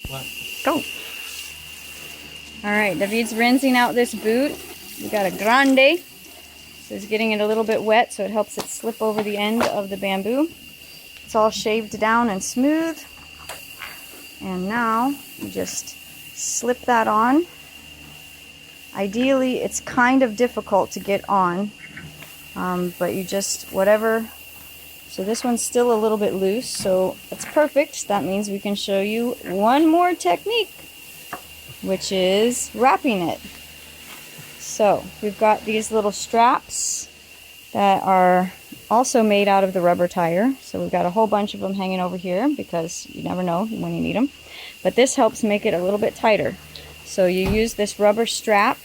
What? Go. All right, David's rinsing out this boot. We got a grande. So he's getting it a little bit wet so it helps it slip over the end of the bamboo. It's all shaved down and smooth. And now you just slip that on. Ideally, it's kind of difficult to get on, but you just, whatever. So this one's still a little bit loose, so it's perfect. That means we can show you one more technique, which is wrapping it. So we've got these little straps that are also made out of the rubber tire. So we've got a whole bunch of them hanging over here because you never know when you need them. But this helps make it a little bit tighter. So you use this rubber strap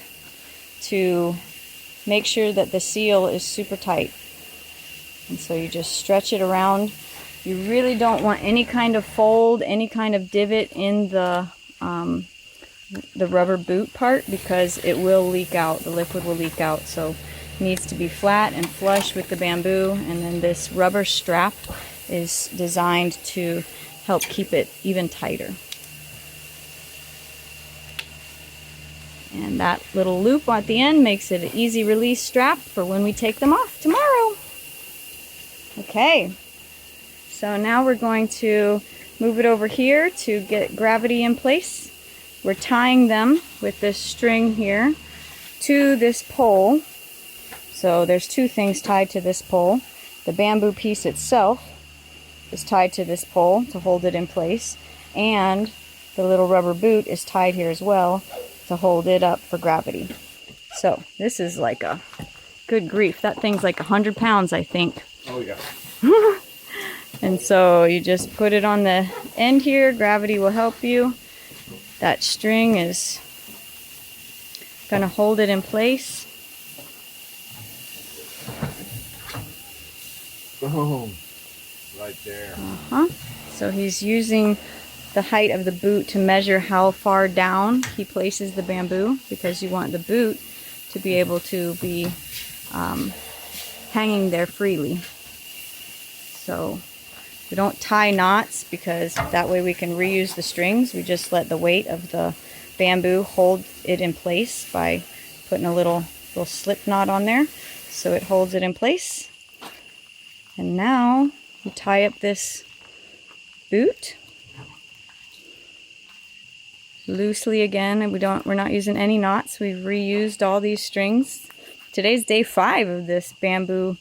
to make sure that the seal is super tight. And so you just stretch it around. You really don't want any kind of fold, any kind of divot in the rubber boot part because it will leak out. The liquid will leak out. So it needs to be flat and flush with the bamboo. And then this rubber strap is designed to help keep it even tighter. And that little loop at the end makes it an easy release strap for when we take them off tomorrow. Okay, so now we're going to move it over here to get gravity in place. We're tying them with this string here to this pole. So there's two things tied to this pole. The bamboo piece itself is tied to this pole to hold it in place, and the little rubber boot is tied here as well to hold it up for gravity. So this is like a good grief. That thing's like 100 pounds, I think. Oh yeah. And so you just put it on the end here. Gravity will help you. That string is going to hold it in place. Boom. Right there. So he's using the height of the boot to measure how far down he places the bamboo, because you want the boot to be able to be hanging there freely. So we don't tie knots because that way we can reuse the strings. We just let the weight of the bamboo hold it in place by putting a little slip knot on there so it holds it in place. And now you tie up this boot loosely again, and we're not using any knots. We've reused all these strings. Today's day 5 of this bamboo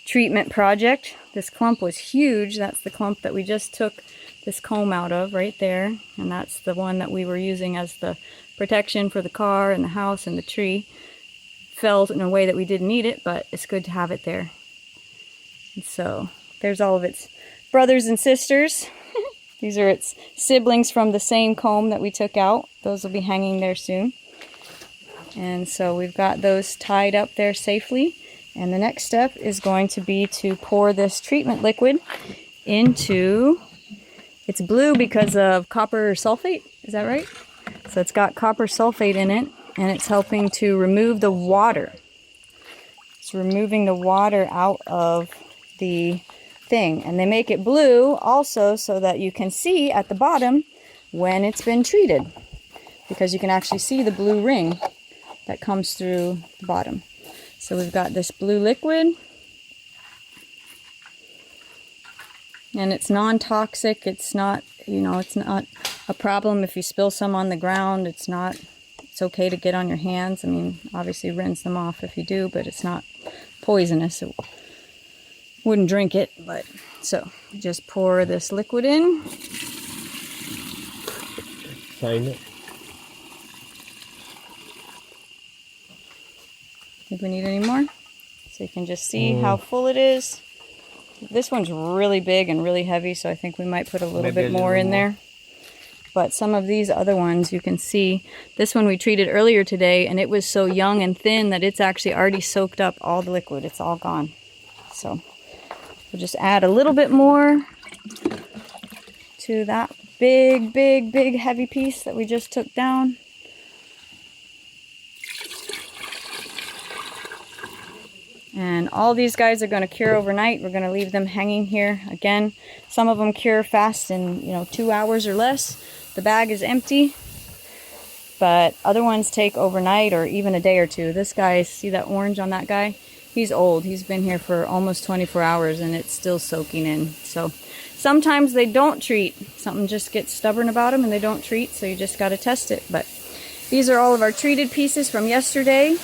treatment project. This clump was huge. That's the clump that we just took this comb out of right there, and that's the one that we were using as the protection for the car and the house and the tree. Fell in a way that we didn't need it, but it's good to have it there. And so there's all of its brothers and sisters. These are its siblings from the same comb that we took out. Those will be hanging there soon. And so we've got those tied up there safely. And the next step is going to be to pour this treatment liquid into, it's blue because of copper sulfate, is that right? So it's got copper sulfate in it, and it's helping to remove the water. It's removing the water out of the thing. And they make it blue also so that you can see at the bottom when it's been treated, because you can actually see the blue ring that comes through the bottom. So we've got this blue liquid, and it's non-toxic. It's not, it's not a problem if you spill some on the ground. It's okay to get on your hands. I mean, obviously rinse them off if you do, but it's not poisonous. It wouldn't drink it, but so just pour this liquid in. Sign it. Think we need any more? So you can just see how full it is. This one's really big and really heavy, so I think we might put a little bit more in there. But some of these other ones, you can see, this one we treated earlier today, and it was so young and thin that it's actually already soaked up all the liquid. It's all gone. So we'll just add a little bit more to that big, big, big heavy piece that we just took down. And all these guys are going to cure overnight. We're going to leave them hanging here. Again, some of them cure fast in 2 hours or less. the bag is empty, but other ones take overnight or even a day or two. This guy, see that orange on that guy? He's old. He's been here for almost 24 hours and it's still soaking in. So sometimes they don't treat. Something just gets stubborn about them and they don't treat, so you just got to test it. But these are all of our treated pieces from yesterday.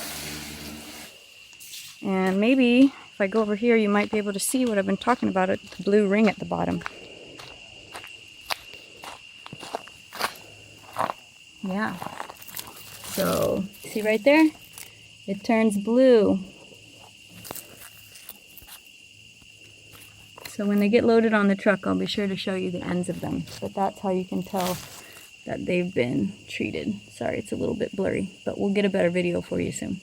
And maybe if I go over here, you might be able to see what I've been talking about, the blue ring at the bottom. Yeah. So, see right there? It turns blue. So when they get loaded on the truck, I'll be sure to show you the ends of them. But that's how you can tell that they've been treated. Sorry, it's a little bit blurry, but we'll get a better video for you soon.